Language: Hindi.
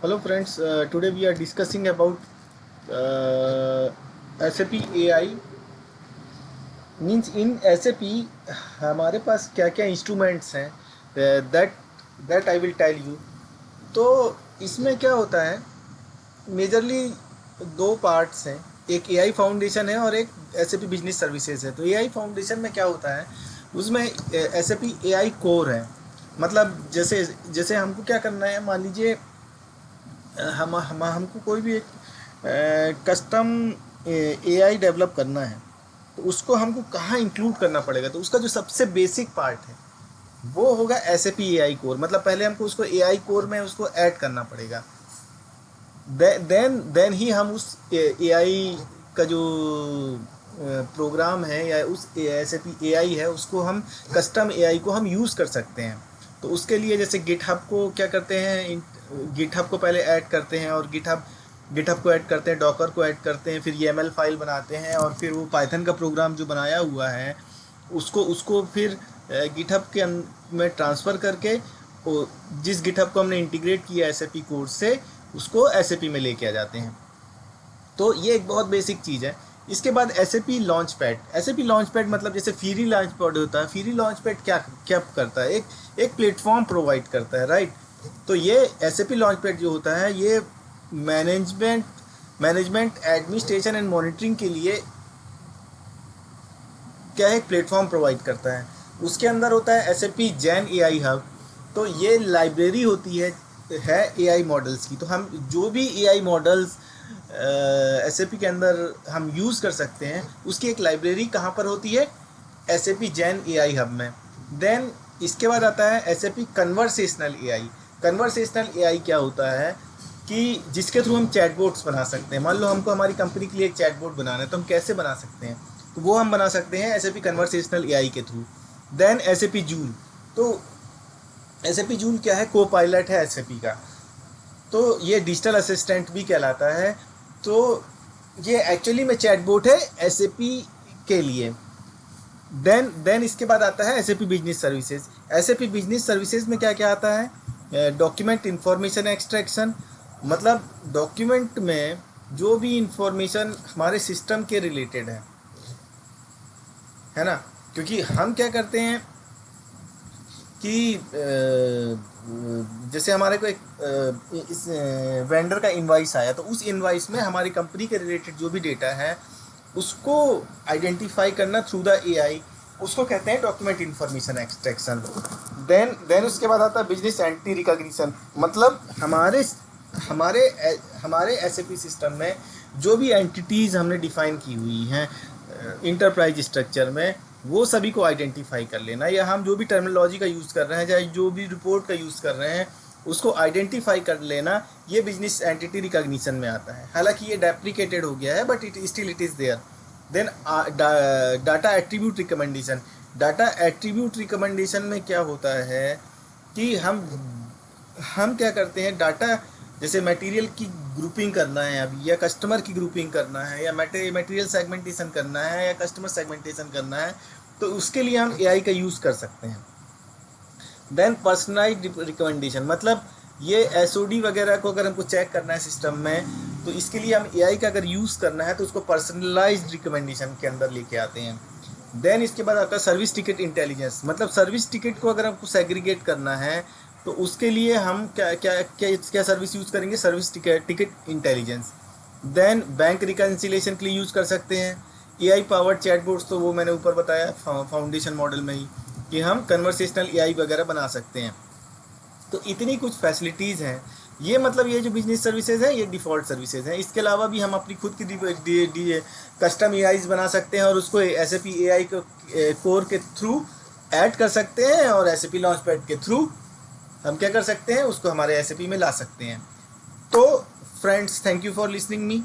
Hello friends, today we are discussing about SAP AI. Means in SAP हमारे पास क्या क्या इंस्ट्रूमेंट्स हैं, that that I will tell you. तो इसमें क्या होता है, मेजरली दो पार्ट्स हैं. एक एआई फाउंडेशन है और एक SAP बिजनेस सर्विसेज है. तो एआई फाउंडेशन में क्या होता है, उसमें SAP AI कोर है. मतलब जैसे जैसे हमको क्या करना है, मान लीजिए हम हमको कोई भी एक कस्टम एआई डेवलप करना है, तो उसको हमको कहाँ इंक्लूड करना पड़ेगा. तो उसका जो सबसे बेसिक पार्ट है वो होगा SAP AI कोर. मतलब पहले हमको उसको AI कोर में उसको ऐड करना पड़ेगा. देन ही हम उस AI का जो प्रोग्राम है या उस SAP AI है उसको हम कस्टम AI को हम यूज़ कर सकते हैं. तो उसके लिए जैसे गिटहब को क्या करते हैं, गिटहब को पहले ऐड करते हैं और गिटहब को ऐड करते हैं, डॉकर को ऐड करते हैं, फिर YAML फाइल बनाते हैं और फिर वो पाइथन का प्रोग्राम जो बनाया हुआ है उसको उसको फिर गिटहब के में ट्रांसफ़र करके जिस गिटहब को हमने इंटीग्रेट किया SAP कोड से उसको SAP में लेके आ जाते हैं. तो ये एक बहुत बेसिक चीज़ है. इसके बाद SAP launch pad. SAP launch pad मतलब जैसे फ्री लॉन्च पैड होता है. फ्री लॉन्च पैड क्या क्या करता है, एक प्लेटफॉर्म प्रोवाइड करता है, राइट. तो ये SAP लॉन्च पैड जो होता है ये management management administration and monitoring के लिए क्या है, एक प्लेटफॉर्म प्रोवाइड करता है. उसके अंदर होता है SAP जैन AI हब. तो ये लाइब्रेरी होती है AI मॉडल्स की. तो हम जो भी AI मॉडल्स SAP के अंदर हम यूज़ कर सकते हैं उसकी एक लाइब्रेरी कहाँ पर होती है, SAP जैन AI हब में. देन इसके बाद आता है SAP conversational AI. Conversational AI क्या होता है कि जिसके थ्रू हम चैटबोट्स बना सकते हैं. मान लो हमको हमारी कंपनी के लिए एक चैटबोट बनाना है, तो हम कैसे बना सकते हैं, तो वो हम बना सकते हैं SAP कन्वर्सेशनल AI के थ्रू. Then SAP Joule. तो SAP जूल क्या है, को पायलट है SAP का. तो ये डिजिटल असिस्टेंट भी कहलाता है. तो ये एक्चुअली में चैटबोट है SAP के लिए. देन इसके बाद आता है SAP business services. SAP business services में क्या क्या आता है, डॉक्यूमेंट इंफॉर्मेशन एक्सट्रैक्शन. मतलब डॉक्यूमेंट में जो भी इंफॉर्मेशन हमारे सिस्टम के रिलेटेड है ना. क्योंकि हम क्या करते हैं कि जैसे हमारे को एक इस वेंडर का इनवाइस आया, तो उस इनवाइस में हमारी कंपनी के रिलेटेड जो भी डेटा है उसको आइडेंटिफाई करना थ्रू द AI, उसको कहते हैं डॉक्यूमेंट इंफॉर्मेशन एक्सट्रैक्शन. देन उसके बाद आता है बिजनेस एंटिटी रिकॉग्निशन. मतलब हमारे हमारे SAP सिस्टम में जो भी एंटिटीज़ हमने डिफाइन की हुई हैं इंटरप्राइज स्ट्रक्चर में, वो सभी को आइडेंटिफाई कर लेना, या हम जो भी टर्मिनोलॉजी का यूज़ कर रहे हैं, चाहे जो भी रिपोर्ट का यूज़ कर रहे हैं उसको आइडेंटिफाई कर लेना, ये बिजनेस एंटिटी रिकॉग्निशन में आता है. हालांकि ये डेप्रिकेटेड हो गया है but it is there. Then data attribute recommendation. Data attribute recommendation में क्या होता है कि हम क्या करते हैं, डाटा जैसे मटेरियल की ग्रुपिंग करना है अभी, या कस्टमर की ग्रुपिंग करना है, या मटेरियल सेगमेंटेशन करना है, या कस्टमर सेगमेंटेशन करना है, तो उसके लिए हम AI का यूज़ कर सकते हैं. Then personalise recommendation. मतलब ये SOD वगैरह को अगर हमको चेक करना है सिस्टम में, तो इसके लिए हम AI का अगर यूज़ करना है तो उसको पर्सनलाइज रिकमेंडेशन के अंदर लेके आते हैं. देन इसके बाद आता है सर्विस टिकट इंटेलिजेंस. मतलब सर्विस टिकट को अगर हमको सेग्रीगेट करना है तो उसके लिए हम क्या क्या क्या क्या सर्विस यूज़ करेंगे, service ticket intelligence. Then bank reconciliation के लिए यूज़ कर सकते हैं. AI पावर्ड चैटबोट्स, तो वो मैंने ऊपर बताया फाउंडेशन मॉडल में ही कि हम कन्वर्सेशनल AI वगैरह बना सकते हैं. तो इतनी कुछ फैसिलिटीज़ हैं. ये मतलब ये जो बिजनेस सर्विसेज हैं ये डिफ़ॉल्ट सर्विसेज हैं. इसके अलावा भी हम अपनी खुद की कस्टम AIs बना सकते हैं और उसको SAP AI को कोर के थ्रू ऐड कर सकते हैं, और SAP लॉन्च पैड के थ्रू हम क्या कर सकते हैं, उसको हमारे SAP में ला सकते हैं. तो friends, thank you for listening me.